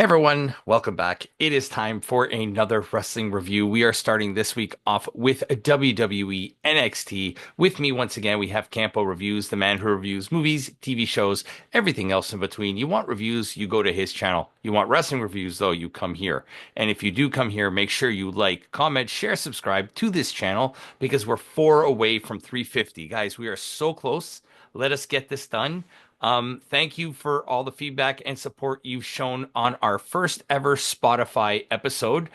Hey everyone, welcome back. It is time for another wrestling review. We are starting this week off with WWE NXT. With me once again, we have Campo.Reviews, the man who reviews movies, TV shows, everything else in between. You want reviews, you go to his channel. You want wrestling reviews, though, you come here. And if you do come here, make sure you like, comment, share, subscribe to this channel because we're 4 away from 350. Guys, we are so close. Let us get this done. Thank you for all the feedback and support you've shown on our first ever Spotify episode.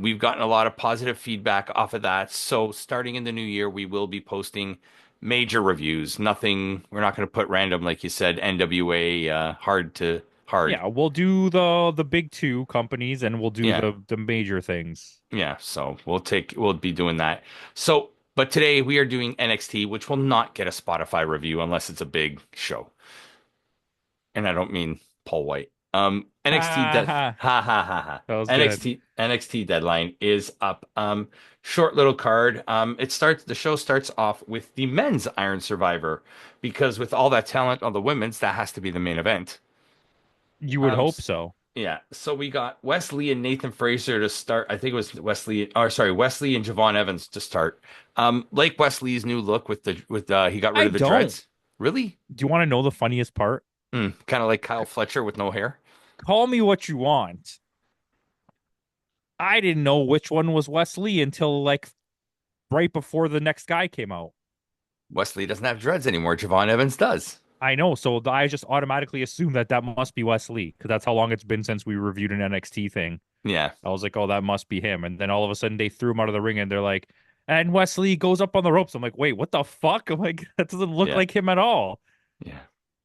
We've gotten a lot of positive feedback off of that. So starting in the new year, we will be posting major reviews. Nothing, we're not going to put random, like you said, NWA, hard to hard. Yeah, we'll do the big two companies and we'll do Yeah. the major things. Yeah. So we'll be doing that. So, but today we are doing NXT, which will not get a Spotify review unless it's a big show. And I don't mean Paul White. NXT Ha de ha. ha ha ha ha. That was good. NXT Deadline is up. Short little card. The show starts off with the men's Iron Survivor because with all that talent on the women's, that has to be the main event. You would Um, hope s- so. yeah. So we got Wesley and Nathan Fraser to start. I think it was Wesley and Javon Evans to start. Like Wesley's new look with he got rid I of the don't. dreads. Really? Do you want to know the funniest part? Kind of like Kyle Fletcher with no hair. Call me what you want. I didn't know which one was Wesley until like right before the next guy came out. Wesley doesn't have dreads anymore. Javon Evans does. I know, so I just automatically assumed that that must be Wesley because that's how long it's been since we reviewed an NXT thing. Yeah, I was like, oh, that must be him. And then all of a sudden they threw him out of the ring and they're like, and Wesley goes up on the ropes. I'm like, wait, what the fuck? I'm like, that doesn't look yeah, like him at all. yeah.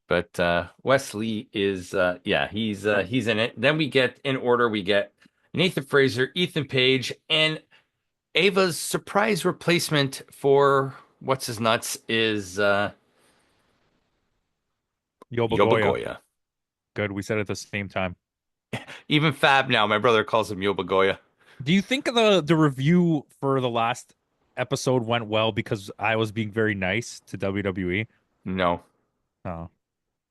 But Wesley is yeah, he's in it. Then we get in order, we get Nathan Fraser, Ethan Page, and Ava's surprise replacement for what's his nuts is Yobagoya. Yobagoya. Good. We said it at the same time. Even Fab now, my brother calls him Yobagoya. Do you think the review for the last episode went well because I was being very nice to WWE? No, Oh.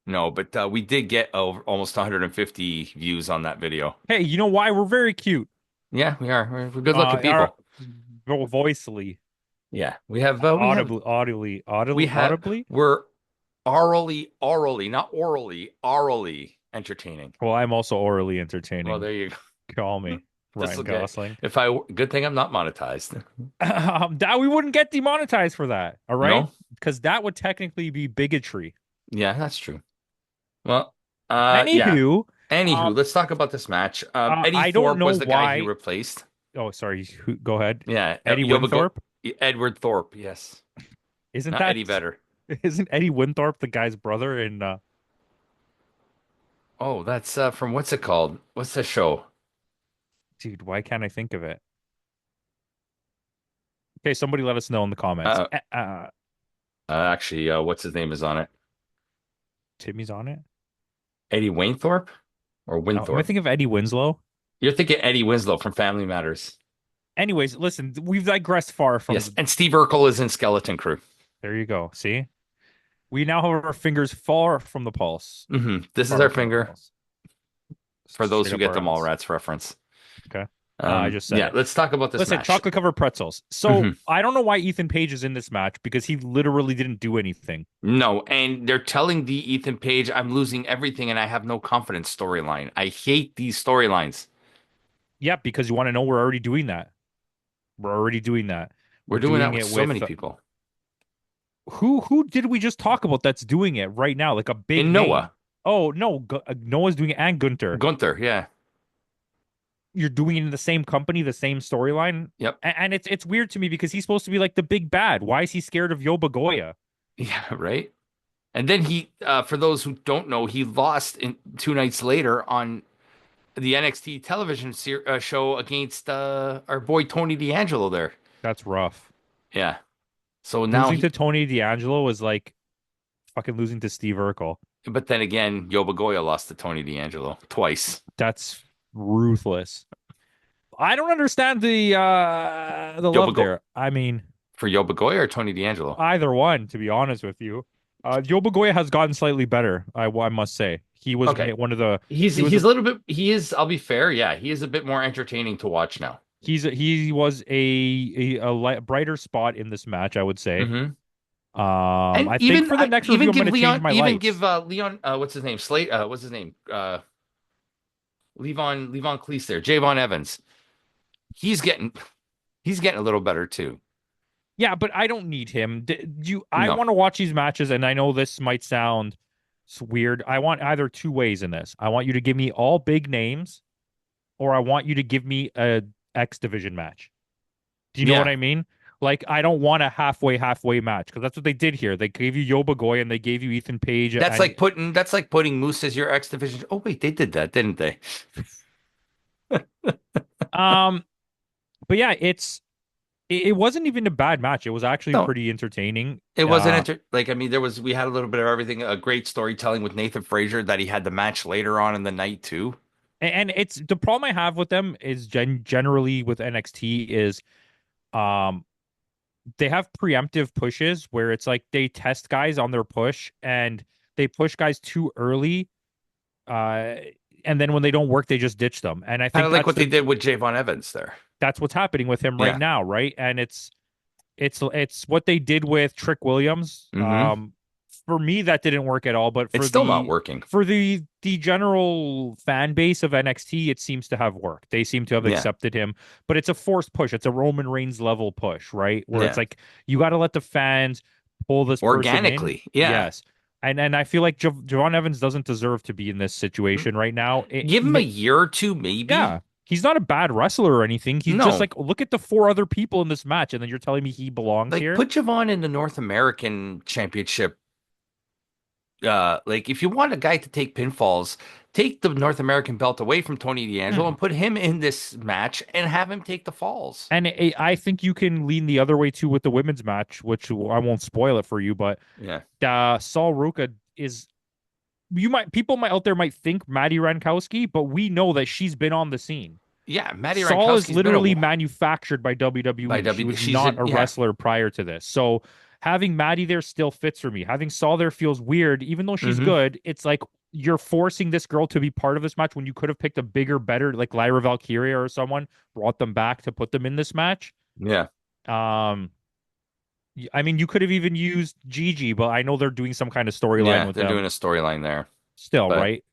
no, but we did get over almost 150 views on that video. Hey, you know why? We're very cute. Yeah, we are. We're good looking Our people. voicely, Yeah, we have we have audibly. we're orally, not orally entertaining. Well, I'm also orally Well, entertaining. there you go. Call me This Ryan will get Gosling. if I good thing I'm not monetized. That we wouldn't get demonetized for that, all right? No? Because that would technically be bigotry. Yeah, that's true. Well, yeah. Anywho, Anywho, um, let's talk about this match. Eddie I don't Thorpe know was the guy he why. replaced. Oh, sorry. Go ahead. Yeah, Eddie Yobago Winthorpe. Edward Thorpe, yes. Isn't Not that Eddie Vedder. isn't Eddie Winthorpe the guy's brother in Oh, that's from what's it called? What's the show? dude, why can't I think of it? Okay, somebody let us know in the comments. Uh, actually, what's his name is on it? Timmy's on it. Eddie Wainthorpe or Oh, am I Winthorpe? thinking of Eddie Winslow? You're thinking Eddie Winslow from Family Matters. Anyways, listen, we've digressed far from Yes, and Steve Urkel is in Skeleton Crew. there you go. See? We now have our fingers far from the pulse. This is Far our from the finger pulse. for those Straight who up get the our ass. Mallrats reference. Okay. I just said Yeah, it. let's talk about this Listen, match. chocolate covered pretzels. So hmm I don't know why Ethan Page is in this match because he literally didn't do anything. No, and they're telling the Ethan Page, I'm losing everything and I have no confidence storyline. I hate these storylines. Yeah, because you want to know we're already doing that. We're already doing that. We're We're doing that doing with it so many with people. who did we just talk about that's doing it right now? Like a big In name. Noah, Oh no, Noah's doing it and Gunter. Gunther, yeah. You're doing it in the same company, the same storyline. Yep. And it's weird to me because he's supposed to be like the big bad. Why is he scared of Yobagoya? Yeah, right. And then for those who don't know, he lost in 2 nights later on the NXT television show against our boy Tony D'Angelo there. That's rough. Yeah. So now Losing to Tony D'Angelo was like fucking losing to Steve Urkel. but then again, Yobagoya lost to Tony D'Angelo twice. That's ruthless. I don't understand the love Yobago there. I mean, for Yobagoya or Tony D'Angelo? either one, to be honest with you. Yobagoya has gotten slightly better. I must say he was Okay. one of the He's he was he's a little bit he is, I'll be fair, yeah, he is a bit more entertaining to watch now. he was a brighter spot in this match, I would say. Hmm. And I think even for the I next review, I'm going to change my even give lights. Leon, what's his name? Slate, what's his name? Levon Cleese there. Javon Evans. He's getting he's getting a little better too. Yeah, but I don't need him. I No. want to watch these matches, and I know this might sound weird. I want either two ways in this. I want you to give me all big names, or I want you to give me a X division match. Do you know what Yeah. I mean? Like, I don't want a halfway match because that's what they did here. They gave you Yobagoy and they gave you Ethan Page, and That's like putting Moose as your X division. Oh wait, they did that, didn't they? um, but yeah, it wasn't even a bad match. It was actually No, pretty entertaining. it wasn't like, I mean, we had a little bit of everything, a great storytelling with Nathan Frazier that he had the match later on in the night too. And it's the problem I have with them is generally with NXT is um they have preemptive pushes where it's like they test guys on their push and they push guys too early, uh and then when they don't work they just ditch them. And I Kind think of like what they did with Javon Evans there. that's what's happening with him right Yeah. now, right? And it's what they did with Trick Williams. Hmm. For me, that didn't work at all. But It's still not working. for the general fan base of NXT, it seems to have worked. They seem to have Yeah. accepted him. But it's a forced push. It's a Roman Reigns level push, right? Where it's Yeah. like you got to let the fans pull this person in. Organically. Yeah. Yes. And I feel like Javon Evans doesn't deserve to be in this situation right now. Give him a year or two, maybe. Yeah. He's not a bad wrestler or anything. He's just No, like, look at the four other people in this match, and then you're telling me he belongs like here? put Javon in the North American Championship. Like if you want a guy to take pinfalls, take the North American belt away from Tony D'Angelo Yeah. and put him in this match and have him take the falls. And I think you can lean the other way too with the women's match, which I won't spoil it for you, but Yeah. Sol Ruka is people might out there might think Maddie Rankowski, but we know that she's been on the scene. Yeah, Maddie Saul is Rankowski's been literally manufactured by by WWE. She W. was She's not a a yeah. wrestler prior to this. So having Maddie there still fits for me. Having Saul there feels weird, even though she's Hmm. good. It's like you're forcing this girl to be part of this match when you could have picked a bigger, better, like Lyra Valkyria or someone, brought them back to put them in this match. Yeah. Um, I mean, you could have even used Gigi, but I know they're doing some kind of storyline Yeah, with they're doing them a storyline there. still, But right?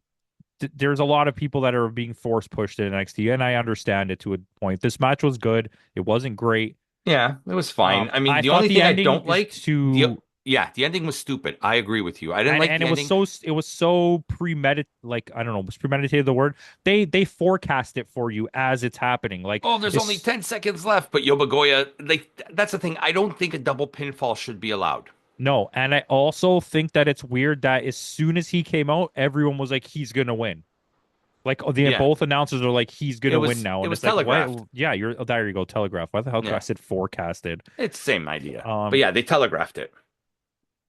There's a lot of people that are being force pushed to NXT, and I understand it to a point. This match was good. It wasn't great. yeah, it was fine. I mean, I the thought only the thing I ending don't is like the too, yeah, the ending was stupid. I agree with you. I didn't like and the ending. it was so premeditated. Like I don't know, was premeditated the word? They forecast it for you as it's happening. Like Oh, there's only it's 10 seconds left, but Yobagoya, like that's the thing. I don't think a double pinfall should be allowed. no, and I also think that it's weird that as soon as he came out, everyone was like, he's gonna win. Like the Yeah, both announcers are like, he's gonna win now, it and was it's like, what? telegraphed. Yeah, you're there. You go, telegraph. Why the hell? I Yeah, said forecasted. it's the same idea. But Um, yeah, they telegraphed it.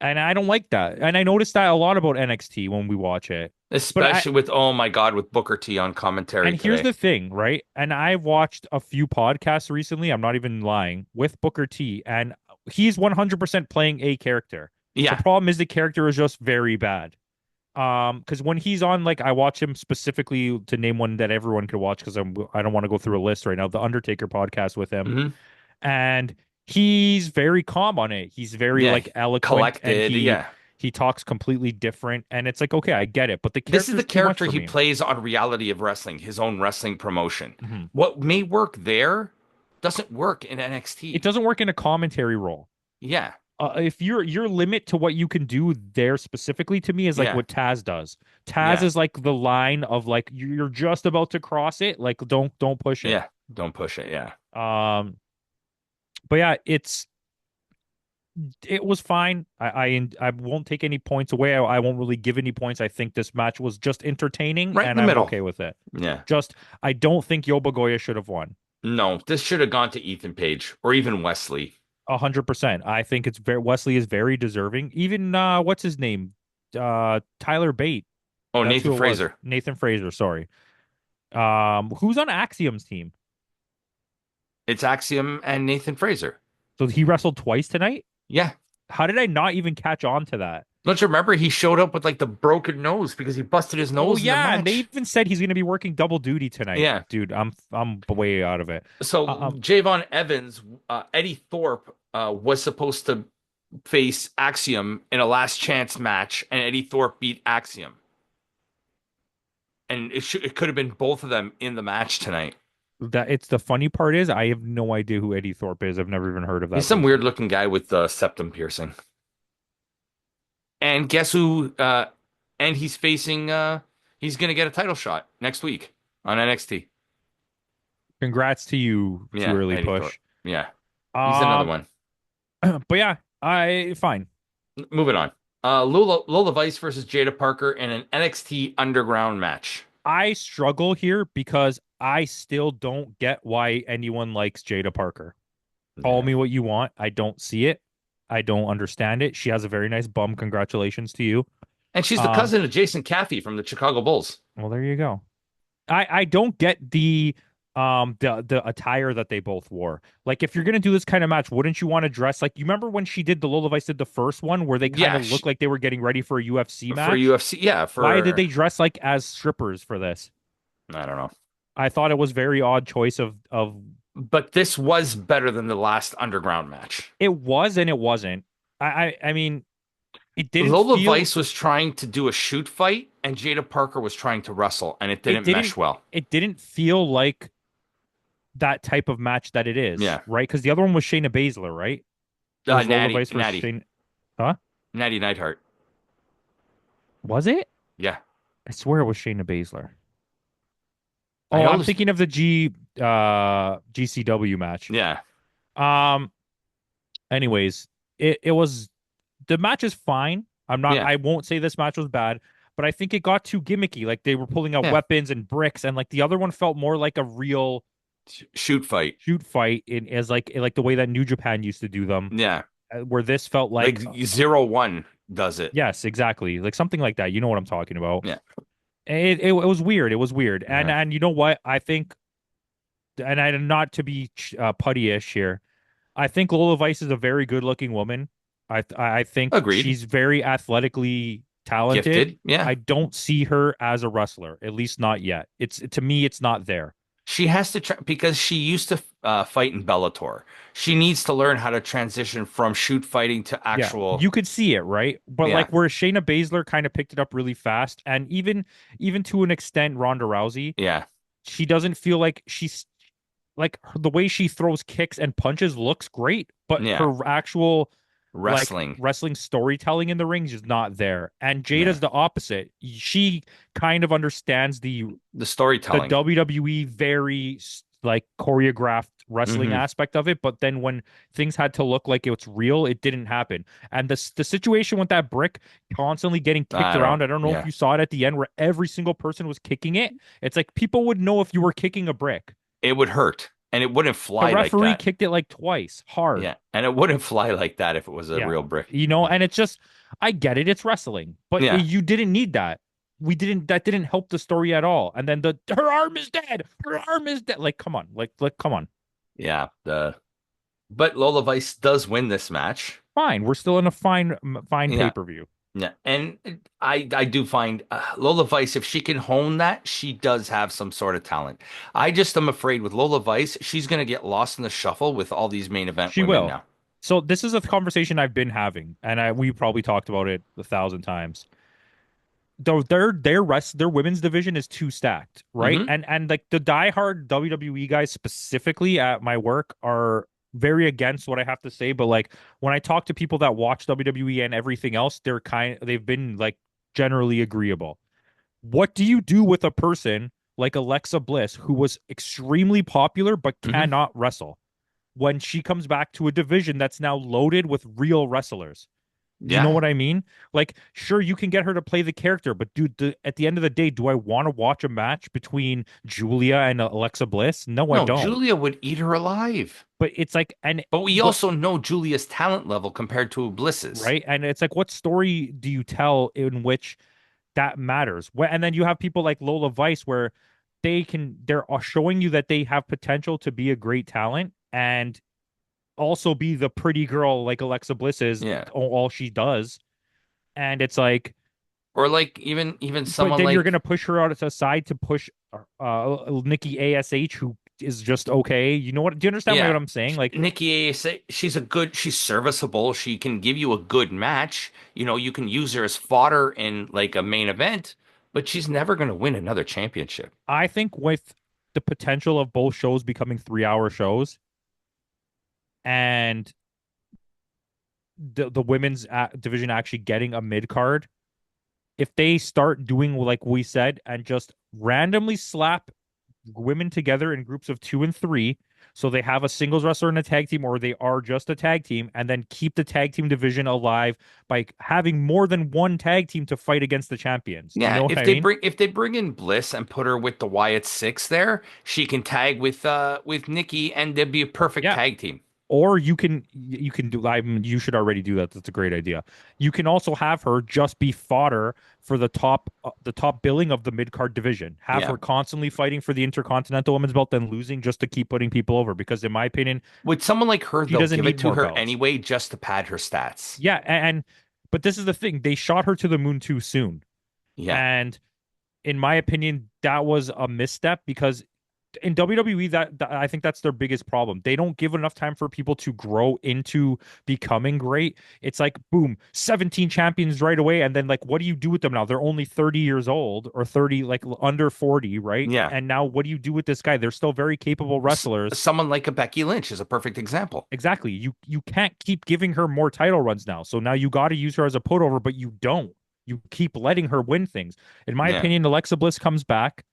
and I don't like that. And I noticed that a lot about NXT when we watch it. But Especially with, oh my God, with Booker T on commentary and here's today. the thing, right? And I've watched a few podcasts recently, I'm not even lying, with Booker T, and he's 100% playing a character. The Yeah. problem is the character is just very bad. Because when he's on, like I watch him specifically to name one that everyone could watch because I don't want to go through a list right now. The Undertaker podcast with him, Hmm. and he's very calm on it. He's very Yeah. like eloquent, and Collected. Yeah. he talks completely different, and it's like okay, I get it, but the This is character the is too much character for he me. plays on Reality of Wrestling, his own wrestling promotion. Mhm. What may work there doesn't work in It NXT. doesn't work in a commentary role. Yeah. If your limit to what you can do there specifically to me is like Yeah. what Taz does. Taz Yeah. is like the line of like you're just about to cross it, like don't push it. Yeah. Don't push it. Yeah. Um, but yeah, it was fine. I won't take any points away. I won't really give any points. I think this match was just entertaining, Right in and the I'm middle. okay with it. Yeah. Just I don't think Yobagoya should have won. No, this should have gone to Ethan Page or even Wesley. 100%. I think it's very Wesley is very deserving. Even what's his name? Tyler Bate. Oh, That's Nathan who it was. Fraser. Nathan Fraser, sorry. Who's on Axiom's team? It's Axiom and Nathan Fraser. So he wrestled twice tonight? Yeah. How did I not even catch on to that? Don't you remember he showed up with like the broken nose because he busted his Oh nose in the yeah, and they match? even said he's going to be working double duty tonight. Yeah. Dude, I'm way out of it. So Uh, Javon Evans, Eddie Thorpe was supposed to face Axiom in a last chance match, and Eddie Thorpe beat Axiom. And it could have been both of them in the match tonight. that it's the funny part is I have no idea who Eddie Thorpe is. I've never even heard of He's that some weird person. looking guy with septum piercing. And guess who? And he's facing. He's gonna get a title shot next week on NXT. Congrats to you, too Yeah, early Eddie Thorpe. push. Yeah, he's another Um, one. but yeah, I fine. Moving on. Lola Vice versus Jada Parker in an NXT Underground match. I struggle here because I still don't get why anyone likes Jada Parker. Call Yeah. me what you want. I don't see it. I don't understand it. She has a very nice bum. Congratulations to you. And she's the Um, cousin of Jason Caffey from the Chicago Bulls. well, there you go. I don't get the attire that they both wore. Like if you're gonna do this kind of match, wouldn't you want to dress like you remember when she did the Lola Vice did the first one where they kind Yeah, of looked like they were getting ready for a UFC for match? UFC. Yeah, Why did for they dress like as strippers for this? I don't know. I thought it was very odd choice of But this was better than the last Underground match. it was and it wasn't. I mean it didn't Lola feel Vice was trying to do a shoot fight, and Jada Parker was trying to wrestle, and it it didn't didn't mesh well. it didn't feel like that type of match that it is, Yeah. right? Because the other one was Shayna Baszler, right? It was Lola Vice versus Natty, Shayna. Huh? Natty Neidhart. Was it? Yeah. I swear it was Shayna Baszler. I Oh, know I'm this. thinking of the GCW match. Yeah. Um, anyways, it was the match is fine. Yeah. I won't say this match was bad, but I think it got too gimmicky. Like they were pulling out Yeah. weapons and bricks, and like the other one felt more like a real Shoot fight. shoot fight in as like the way that New Japan used to do them, Yeah. where this felt Like like 0-1 does it. yes, exactly, like something like that. You know what I'm talking about. Yeah. It was weird. It was weird. Yeah. And you know what? I think, and I not to be putty-ish here. I think Lola Vice is a very good-looking woman. I think Agreed. she's very athletically talented. Gifted. Yeah. I don't see her as a wrestler, at least not yet. It's to me, it's not there. She has to try because she used to fight in Bellator. She needs to learn how to transition from shoot fighting to Yeah, actual. you could see it, right? But Yeah. like where Shayna Baszler kind of picked it up really fast, and even to an extent, Ronda Rousey, Yeah. she doesn't feel like she's like the way she throws kicks and punches looks great, but Yeah. her actual like Wrestling. wrestling storytelling in the rings is not there. And Yeah. Jada's the opposite. She kind of understands The the storytelling. WWE very like choreographed wrestling Hmm. aspect of it, but then when things had to look like it's real, it didn't happen. And the situation with that brick constantly getting kicked I don't. around, I don't know if Yeah. you saw it at the end where every single person was kicking it. It's like people would know if you were kicking a brick. It would hurt, and it wouldn't The fly like referee that. kicked it like twice, hard. Yeah, and it wouldn't fly like that if it was a Yeah. real brick. And it's just, I get it. It's wrestling, but Yeah. you didn't need that. That didn't help the story at all. And then her arm is dead. Her arm is dead. Like, come on. Like, come on. Yeah. But Lola Vice does win this match. Fine. We're still in a fine Yeah. pay-per-view. Yeah, and I do find Lola Vice, if she can hone that, she does have some sort of talent. I just am afraid with Lola Vice, she's gonna get lost in the shuffle with all these main event She women will. now. So this is a conversation I've been having, and we probably talked about it 1,000 times. Though their women's division is too stacked, right? Hmm. And like the diehard WWE guys specifically at my work are very against what I have to say, but like when I talk to people that watch WWE and everything else, they've been like generally agreeable. What do you do with a person like Alexa Bliss who was extremely popular but Hmm. cannot wrestle when she comes back to a division that's now loaded with real wrestlers? Do you know Yeah. what I mean? Like, sure, you can get her to play the character, but dude, at the end of the day, do I want to watch a match between Julia and Alexa Bliss? No, I No, don't. Julia would eat her alive. But it's like, But we but also know Julia's talent level compared to Bliss's. right, and it's like, what story do you tell in which that matters? And then you have people like Lola Vice, where they're showing you that they have potential to be a great talent and also be the pretty girl like Alexa Bliss is Yeah. all she does. And it's like, Or like even but someone then you're like gonna push her out aside to push Nikki Ash, who is just okay. You know what? Do you understand what yeah, I'm saying? Like, Nikki Ace, she's serviceable. She can give you a good match. You can use her as fodder in like a main event, but she's never going to win another championship. I think with the potential of both shows becoming 3 hour shows and the women's division actually getting a mid card, if they start doing like we said and just randomly slap women together in groups of two and three, so they have a singles wrestler and a tag team, or they are just a tag team, and then keep the tag team division alive by having more than one tag team to fight against the champions. Do you Yeah, know what if I they mean? bring in Bliss and put her with the Wyatt Six there, she can tag with Nikki and they'd be a perfect Yeah. tag team. Or you can do I mean, you should already do that. That's a great idea. You can also have her just be fodder for the top billing of the mid card division. Have Yeah. her constantly fighting for the Intercontinental Women's Belt, then losing just to keep putting people over. Because in my opinion, With someone like her, she they'll doesn't give it need to more her belts. anyway just to pad her stats. Yeah, and but this is the thing. They shot her to the moon too soon. Yeah. And in my opinion, that was a misstep because in WWE, that I think that's their biggest problem. They don't give enough time for people to grow into becoming great. It's like boom, 17 champions right away, and then like, what do you do with them now? They're only 30 years old or 30, like under 40, right? Yeah. And now what do you do with this guy? They're still very capable wrestlers. Someone like a Becky Lynch is a perfect example. Exactly. You can't keep giving her more title runs now. So now you got to use her as a put over, but you don't. You keep letting her win things. In my Yeah. opinion, Alexa Bliss comes back.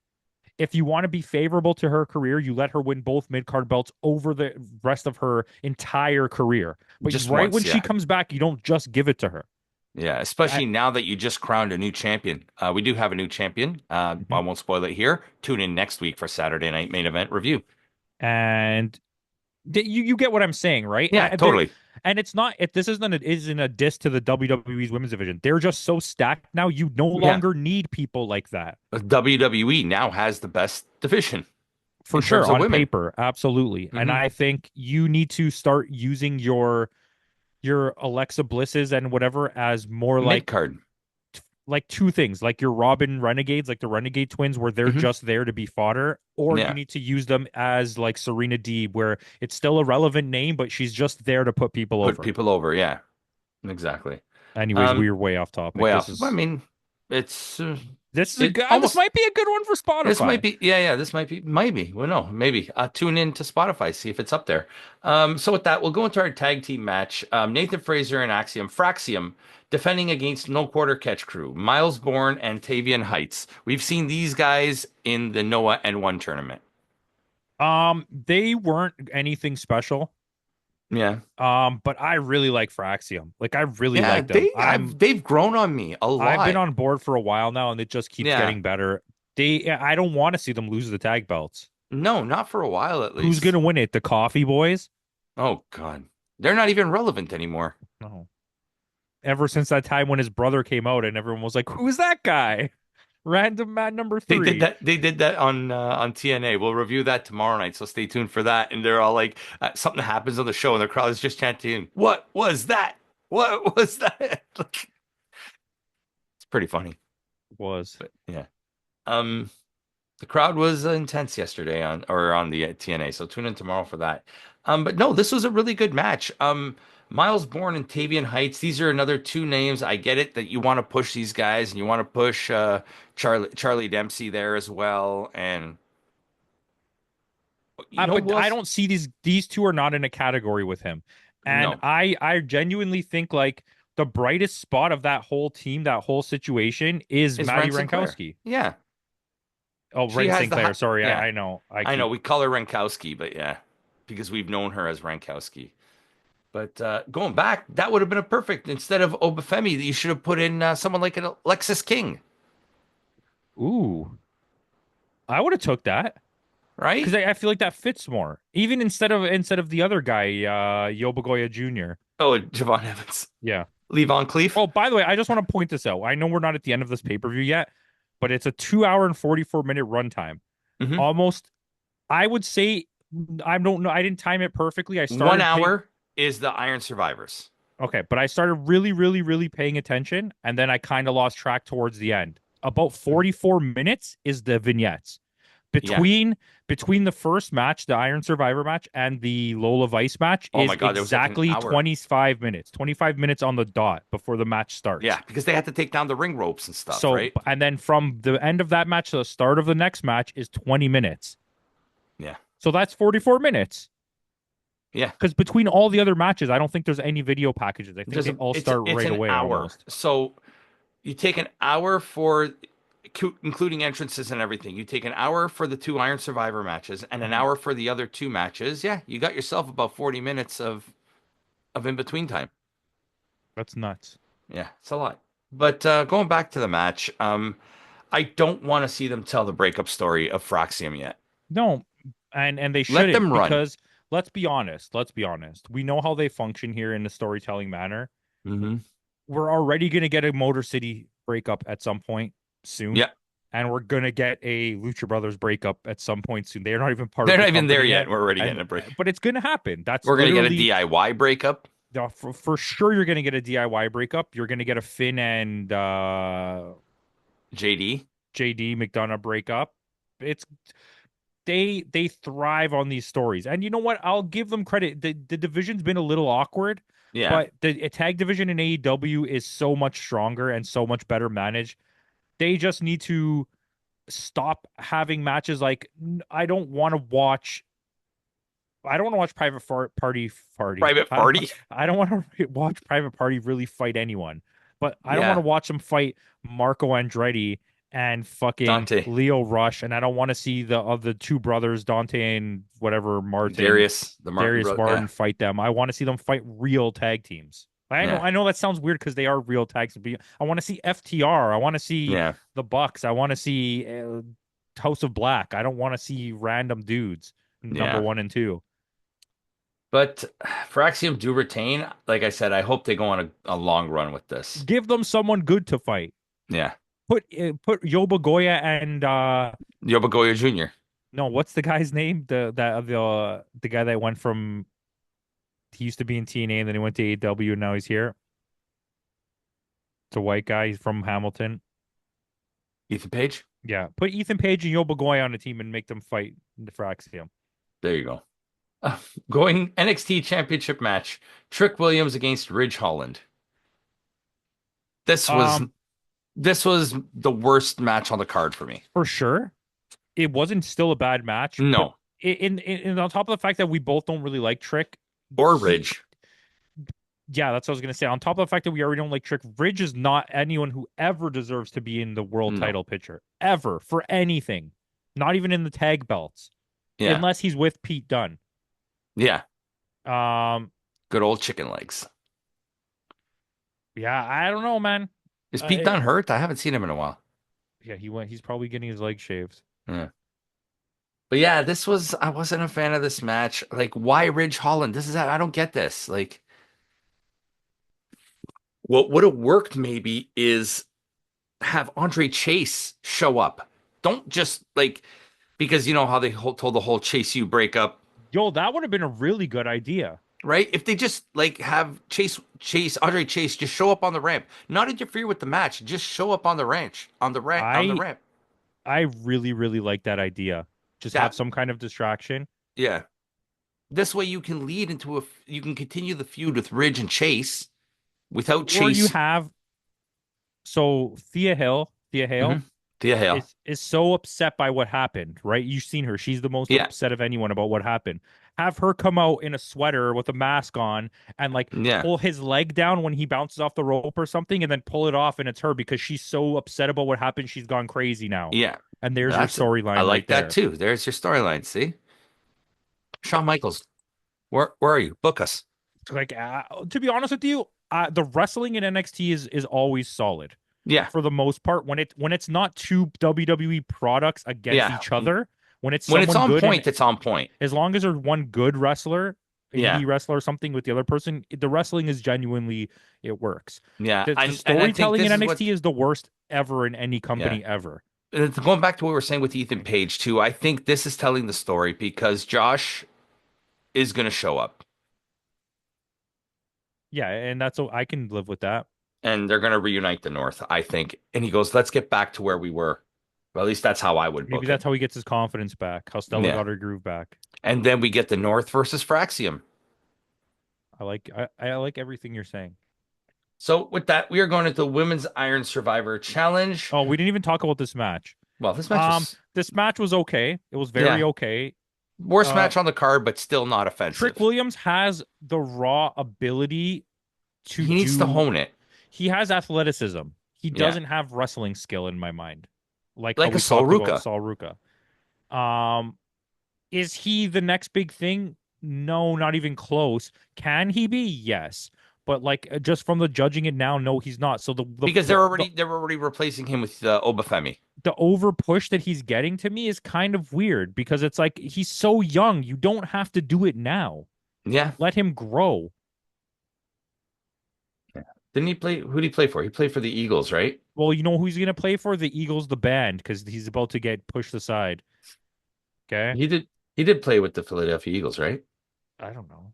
If you want to be favorable to her career, you let her win both mid card belts over the rest of her entire career. But Just right when once, she yeah. comes back, you don't just give it to her. Yeah, I, especially now that you just crowned a new champion. We do have a new champion. I Mhm. won't spoil it here. Tune in next week for Saturday Night Main Event review. And you get what I'm saying, right? Yeah, totally. And it's not this isn't a diss to the WWE's women's division. They're just so stacked now. You no Yeah. longer need people like that. WWE now has the best division For in sure, terms of on women. paper, absolutely. And Hmm. I think you need to start using your Alexa Blisses and whatever as more Mid card. like two things, like your Robin Renegades, like the Renegade twins, where they're Hmm. just there to be fodder, or you Yeah, need to use them as like Serena D, where it's still a relevant name, but she's just there to put people put over. people over. Yeah, exactly. Anyways, we Um, are way off topic. Way This off. I is mean, it's this is a it good. This almost. might be a good one for This might Spotify. be, yeah. This might be, maybe. Well, no, maybe. Tune in to Spotify, see if it's up there. So with that, we'll go into our tag team match. Nathan Fraser and Axiom Fraxium defending against No Quarter Catch Crew, Miles Bourne and Tavian Heights. We've seen these guys in the Noah and One tournament. They weren't anything special. Yeah, But I really like Fraxium. Like I really yeah. like them. They've grown on me a I've been lot. on board for a while now, and it just keeps Yeah, getting better. I don't want to see them lose the tag belts. no, not for a while at Who's least. gonna win it? The Coffee Boys? Oh God, they're not even relevant anymore. No. Ever since that time when his brother came out, and everyone was like, "Who's that guy?" Random man number They did three. that. They did that on TNA. We'll review that tomorrow night, so stay tuned for that. And they're all like, something happens on the show, and the crowd is just chanting, "What was that? What was that?" Like, it's pretty funny, Was. but yeah. Um, the crowd was intense yesterday on the TNA, so tune in tomorrow for that. But no, this was a really good match. Miles Bourne and Tavian Heights. These are another two names. I get it that you want to push these guys and you want to push Charlie Dempsey there as well, and. You know But who I else? don't see these two are not in a category with him. And No, I genuinely think like the brightest spot of that whole team, that whole situation is is Maddie Ren Sinclair. Rankowski. Yeah, Oh, she Ren has the Sinclair. high. Sorry, Yeah, I know. I I know keep we call her Rankowski, but yeah, because we've known her as Rankowski. But going back, that would have been a perfect instead of Obafemi. You should have put in someone like an Alexis King, Ooh, I would have took that because right? I feel like that fits more. Even instead of the other guy, Yobagoya Jr. Oh, Javon Evans, Yeah. Levon Cleef. Oh, by the way, I just want to point this out. I know we're not at the end of this pay-per-view yet, but it's a 2 hour and 44 minute runtime. Hmm. Almost, I would say, I don't know. I didn't time it perfectly. I One started pay. hour is the Iron Survivors. Okay, but I started really, really, really paying attention, and then I kind of lost track towards the end. About 44 minutes is the vignettes. Yeah. Between the first match, the Iron Survivor match, and the Lola Vice match Oh my is God, there was like an exactly hour. 25 minutes. 25 minutes on the dot before the match starts. Yeah, because they had to take down the ring ropes and stuff, So, right? and then from the end of that match to the start of the next match is 20 minutes. Yeah. So that's 44 minutes. Yeah. Because between all the other matches, I don't think there's any video packages. I think There's they a all start it's right an away hour. almost. So you take an hour for including entrances and everything. You take an hour for the two Iron Survivor matches and an Mhm. hour for the other two matches. Yeah, you got yourself about 40 minutes of in between time. That's nuts. Yeah, it's a lot. But going back to the match, I don't want to see them tell the breakup story of Fraxium yet. No, and they Let shouldn't them run. because let's be honest. Let's be honest. We know how they function here in the storytelling manner. Hmm. We're already gonna get a Motor City breakup at some point soon, Yeah, and we're gonna get a Lucha Brothers breakup at some point soon. They are not even part they're of the not even there company yet. yet, We're already getting and a break. but it's gonna happen. That's We're gonna get a literally DIY breakup. for sure. You're gonna get a DIY breakup. You're gonna get a Finn and JD. JD McDonough breakup. It's they thrive on these stories. And you know what? I'll give them credit. The division's been a little awkward, Yeah. but the tag division in AEW is so much stronger and so much better managed. They just need to stop having matches like I don't want to watch Party. Private Party. I don't want to watch Private Party really fight anyone. But I don't want to Yeah. watch them fight Marco Andretti and fucking Dante. Leo Rush, and I don't want to see the other two brothers, Dante and whatever Martin, Darius, the Martin Darius brother. Yeah. Martin, fight them. I want to see them fight real tag teams. Yeah. I know that sounds weird because they are real tags. But I want to see FTR. I want to see Yeah. the Bucks. I want to see House of Black. I don't want to see random dudes number Yeah. one and two. But for Axiom do retain, like I said, I hope they go on a long run with this. Give them someone good to fight. Yeah. Put Yoba Goya and Yobagoya Jr. no, what's the guy's name? The guy that went from he used to be in TNA and then he went to AEW and now he's here. It's a white guy. He's from Hamilton. Ethan Page. Yeah, put Ethan Page and Yoba Goya on a team and make them fight the Fraxium. There you go. Going NXT Championship match. Trick Williams against Ridge Holland. This was Um, this was the worst match on the card for me. for sure, it wasn't still a bad match, but No. on top of the fact that we both don't really like Trick, Or he Ridge. yeah, that's what I was gonna say. On top of the fact that we already don't like Trick, Ridge is not anyone who ever deserves to be in the world No. title picture ever for anything, not even in the tag belts, Yeah. unless he's with Pete Dunne. Yeah. Um, Good old chicken legs. yeah, I don't know, man. Is Pete Uh, Dunne hurt? I haven't seen him in a while. yeah, he went. He's probably getting his leg shaved. Yeah. But yeah, I wasn't a fan of this match. Like, why Ridge Holland? I don't get this. Like, what would have worked maybe is have Andre Chase show up. Don't just like, because you know how they told the whole Chase U breakup, Yo, that would have been a really good idea. right? If they just like have Andre Chase just show up on the ramp, not interfere with the match, just show up on the ranch, on the I ramp. I really really like that idea. Just have That, some kind of distraction. yeah. This way you can you can continue the feud with Ridge and Chase without Or you Chase. have so Thea Hmm. Hale Yeah, hell. is so upset by what happened, right? You've seen her. She's the most Yeah, upset of anyone about what happened. Have her come out in a sweater with a mask on and like yeah, pull his leg down when he bounces off the rope or something and then pull it off and it's her because she's so upset about what happened. She's gone crazy now. yeah. And there's your That's I storyline right like that there. too. There's your storyline. See, Shawn Michaels, where are you? Book us. Like to be honest with you, the wrestling in NXT is always solid Yeah, for the most part. When it's not two WWE products against yeah. each other, when it's When it's someone on good and point, it's on point. as long as there's one good wrestler, a Yeah, indie wrestler or something with the other person, the wrestling is genuinely it works. yeah. The And I think storytelling in this is what. NXT is the worst ever in any Yeah. company ever. It's going back to what we were saying with Ethan Page too. I think this is telling the story because Josh is going to show up. Yeah, and I can live with that. And they're going to reunite the North, I think. And he goes, let's get back to where we were. Well, at least that's how I would Maybe book it. that's how he gets his confidence back. How Stella Yeah. got her groove back. And then we get the North versus Fraxium. I like everything you're saying. So with that, we are going to the Women's Iron Survivor Challenge. Oh, we didn't even talk about this match. Well, this match was, This match was okay. It was very yeah, okay. worst Uh, match on the card, but still not Trick offensive. Williams has the raw ability to He needs to do. hone it, He has athleticism. He yeah, doesn't have wrestling skill in my mind, like how like a we Sol talked about Ruka. Saul Ruka. Um, is he the next big thing? No, not even close. Can he be? Yes. But like just from the judging it now, no, he's not. So Because they're already replacing him with Obafemi. the over push that he's getting to me is kind of weird because it's like he's so young. You don't have to do it now. Yeah. Let him grow. Yeah. Didn't he play? Who did he play for? He played for the Eagles, right? Well, you know who he's going to play for? The Eagles, the band, because he's about to get pushed aside. Okay. He did. He did play with the Philadelphia Eagles, right? I don't know.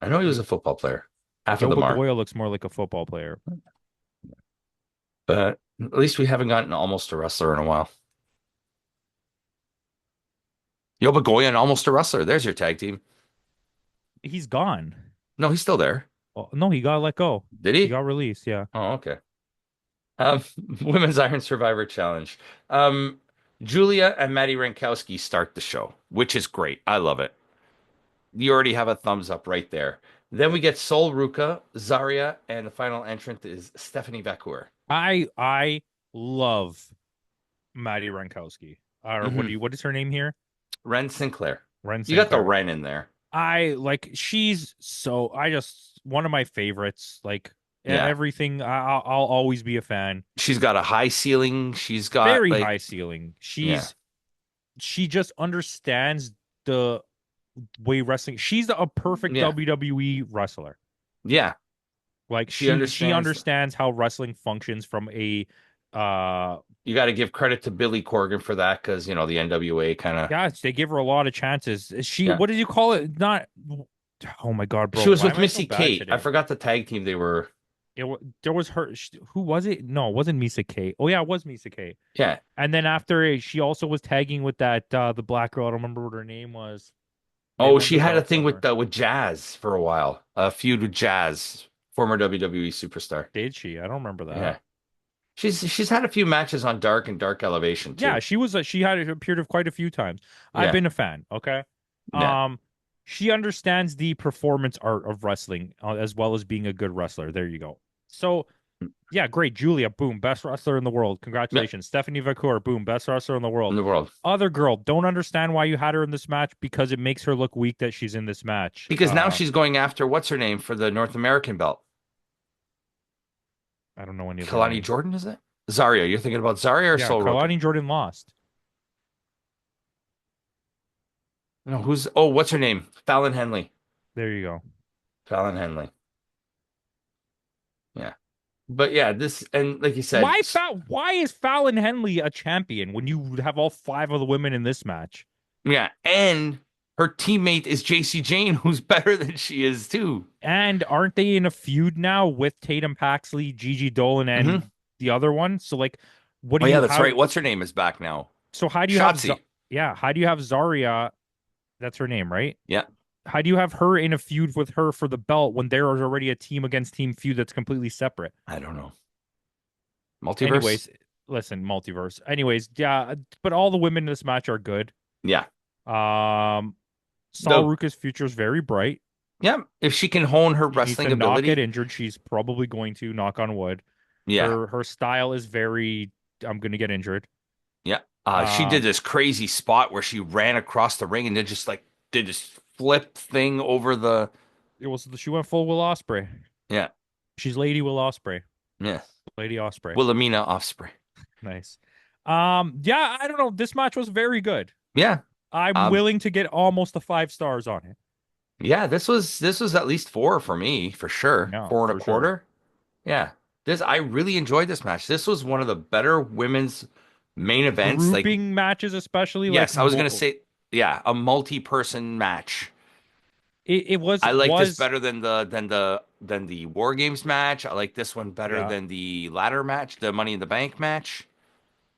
I know he was Joe, a football player. Half of Joe them are, Bagoya looks more like a football player. but at least we haven't gotten almost a wrestler in a while. Yoba Goyen, almost a wrestler. There's your tag team. He's gone. No, he's still there. Oh, no, he got let go. Did He he? got released. Yeah. Oh, okay. Um, Women's Iron Survivor Challenge. Um, Julia and Maddie Rankowski start the show, which is great. I love it. You already have a thumbs up right there. Then we get Sol Ruka, Zarya, and the final entrant is Stephanie Vacour. I love Maddie Rankowski. Or Hmm. what is her name here? Ren Sinclair. Ren You got the Sinclair. Ren in there. I like she's so I just one of my favorites. Like Yeah. everything, I'll always be a fan. She's got a high ceiling. She's got Very like, high ceiling. yeah. She just understands the way wrestling. She's a perfect Yeah. WWE wrestler. Yeah. Like She she understands. understands how wrestling functions from a uh You got to give credit to Billy Corgan for that because, the NWA kind of, yeah, they give her a lot of chances. She yeah. what did you call it? Not oh my God, bro. She was Why with am I so Missy bad Kate. I today? forgot the tag team they were. There was her. Who was it? No, it wasn't Misa K. Oh yeah, it was Misa K. Yeah. And then after she also was tagging with that the black girl. I don't remember what her name was. They Oh, won she the had a belts thing on her. with Jazz for a while. A feud with Jazz, former WWE superstar. Did she? I don't remember that. Yeah. She's had a few matches on Dark and Dark Elevation Yeah, too. she had appeared quite a few times. I've Yeah. been a fan. Okay. Yeah. Um, she understands the performance art of wrestling as well as being a good wrestler. There you go. So yeah, great. Julia, boom, best wrestler in the world. Yeah. Congratulations. Stephanie Vacour, boom, best wrestler in the In world. the world. Other girl, don't understand why you had her in this match because it makes her look weak that she's in this match. Because now she's going after what's her name for the North American belt? I don't know any of their Kalani names. Jordan, is it? Zarya. You're thinking about Zarya or Yeah, Sol Ruka? Carlotti Jordan lost. No, what's her name? Fallon Henley. There you go. Fallon Henley. Yeah. But yeah, this, and like you said, Why is Fallon Henley a champion when you have all five of the women in this match? yeah, and her teammate is JC Jane, who's better than she is too. And aren't they in a feud now with Tatum Paxley, Gigi Dolan, Hmm. and the other one? So like, what Oh do yeah, you that's how? right. What's her name is back now? So how do you have Shotzi. yeah? How do you have Zarya? That's her name, right? Yeah, How do you have her in a feud with her for the belt when there is already a team against team feud that's completely separate? I don't know. Multiverse? Anyways, listen, multiverse. Anyways, yeah, but all the women in this match are good. Yeah. Um, Saul The Ruka's future is very bright. yeah, if she can hone her She needs wrestling to not get ability, injured. She's probably going to, knock on wood. yeah. Her style is very I'm gonna get injured. Yeah. She did Um, this crazy spot where she ran across the ring and did this flip thing over the it was she went full Will Osprey. yeah. She's Lady Will Osprey. Yeah. Lady Osprey. Wilhelmina Offspring. Nice. Yeah, I don't know. This match was very good. Yeah. I'm Um, willing to get almost a 5 stars on it. yeah, this was at least four for me, for sure. No, Four and a for sure. quarter. Yeah. I really enjoyed this match. This was one of the better women's main events. Like, Grouping matches, especially like yes, I was gonna say, yeah, a multi-person match. It I like this was better than the War Games match. I like this one better yeah. than the ladder match, the Money in the Bank match.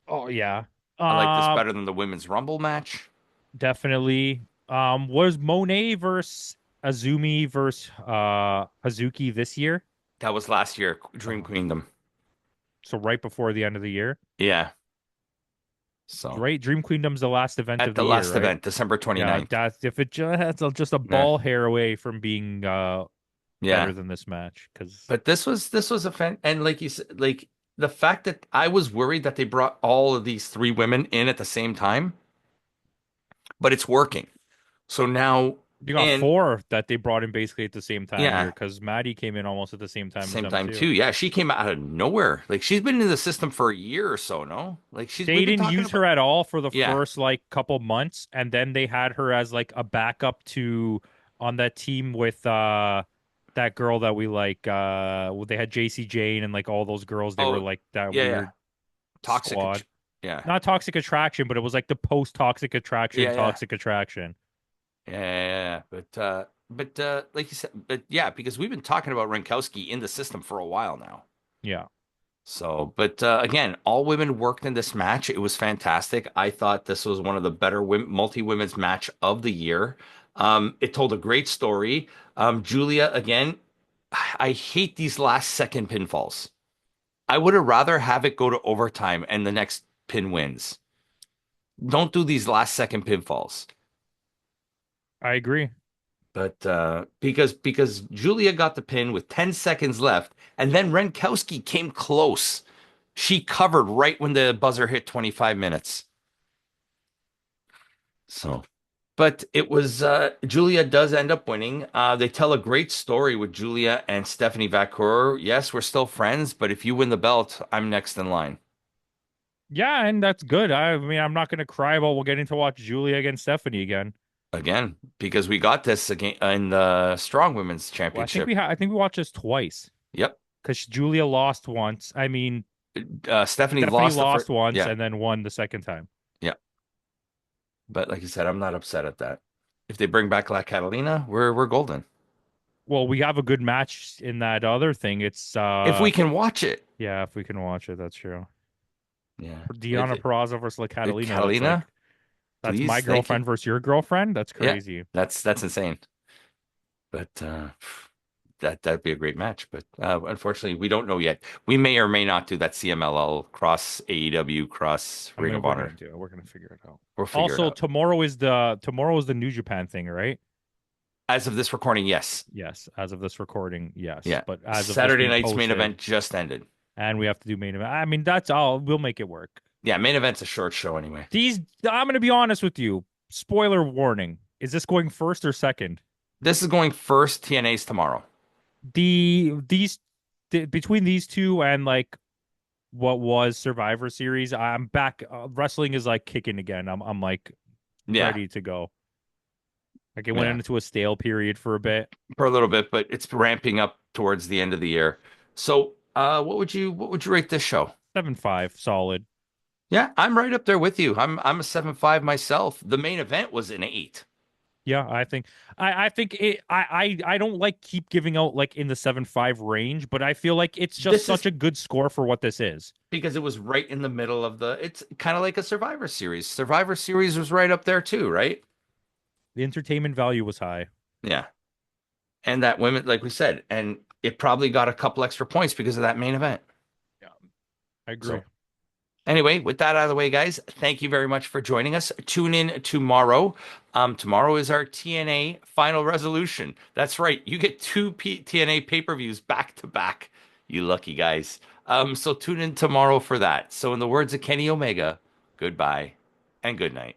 Oh yeah. I like this Um better than the Women's Rumble match. Definitely. Was Monet versus Azumi versus Hazuki this year? That was last year, Dream Oh, Queendom. so right before the end of the year. Yeah. So Right? Dream Queendom's the last event at of the the year, last right? event, December Yeah, 29th. that's if it just a Yeah. ball hair away from being better Yeah. than this match because But this was a fan, and like you said, like the fact that I was worried that they brought all of these three women in at the same time, but it's working. So now, you got and four that they brought in basically at the same time here yeah, because Maddie came in almost at the same time as same them time too. too. Yeah, she came out of nowhere. Like she's been in the system for a year or so, no? Like They we've been didn't talking use her about. at all for the Yeah. first like couple months, and then they had her as like a backup to on that team with that girl that we like they had JC Jane and like all those girls, they were Oh, like that yeah, yeah. weird Toxic. squad. Yeah. Not toxic attraction, but it was like the post toxic attraction, Yeah, yeah. toxic attraction. Yeah, yeah, yeah. But like you said, but yeah, because we've been talking about Rinkowski in the system for a while now. Yeah. So, but again, all women worked in this match. It was fantastic. I thought this was one of the better multi-women's match of the year. It told a great story. Julia, again, I hate these last second pinfalls. I would have rather have it go to overtime and the next pin wins. Don't do these last second pinfalls. I agree. But because Julia got the pin with 10 seconds left, and then Renkowski came close. She covered right when the buzzer hit 25 minutes. So, but it was Julia does end up winning. They tell a great story with Julia and Stephanie Vacour. Yes, we're still friends, but if you win the belt, I'm next in line Yeah, and that's good. I mean, I'm not gonna cry about getting to watch Julia against Stephanie again. again because we got this again in the Strong Women's Well, Championship. I think we watched this twice Yep. because Julia lost once. I mean, Stephanie Stephanie lost the first. lost once Yeah. and then won the second time. Yeah. But like you said, I'm not upset at that. If they bring back La Catalina, we're golden. Well, we have a good match in that other thing. It's If we can watch it. yeah, if we can watch it, that's true. Yeah. Diana Peraza versus La Catalina. That's Catalina, like that's my please, thank you. girlfriend versus your girlfriend. That's Yeah. crazy. That's insane. But that'd be a great match. But unfortunately, we don't know yet. We may or may not do that CMLL cross AEW cross I Ring mean, of we're gonna Honor. do it. We're gonna figure it out. We'll figure it Also, out. tomorrow is the New Japan thing, right? As of this recording, yes. Yes, as of this recording, yes. Yeah. But as of this Saturday being night's main posted, event just ended. and we have to do main event. I mean, that's all. We'll make it work. Yeah, main event's a short show anyway. I'm gonna be honest with you. Spoiler warning. Is this going first or second? This is going first. TNA's tomorrow. Between these two and like what was Survivor Series, I'm back. Wrestling is like kicking again. I'm like Yeah. ready to go. Like it went Yeah. into a stale period for a bit. For a little bit, but it's ramping up towards the end of the year. So, what would you rate this show? 7-5, solid. Yeah, I'm right up there with you. I'm a 7.5 myself. The main event was an 8 Yeah, I think it I don't like keep giving out like in the 7-5 range, but I feel like it's just This is such a good score for what this is. because it was right in the middle of the. It's kind of like a Survivor Series. Survivor Series was right up there too, right? The entertainment value was high. Yeah, and that women, like we said, and it probably got a couple extra points because of that main event. Yeah, I agree. So anyway, with that out of the way, guys, thank you very much for joining us. Tune in tomorrow. Tomorrow is our TNA final resolution. That's right. You get two TNA pay-per-views back to back. You lucky guys. So tune in tomorrow for that. So in the words of Kenny Omega, goodbye and good night.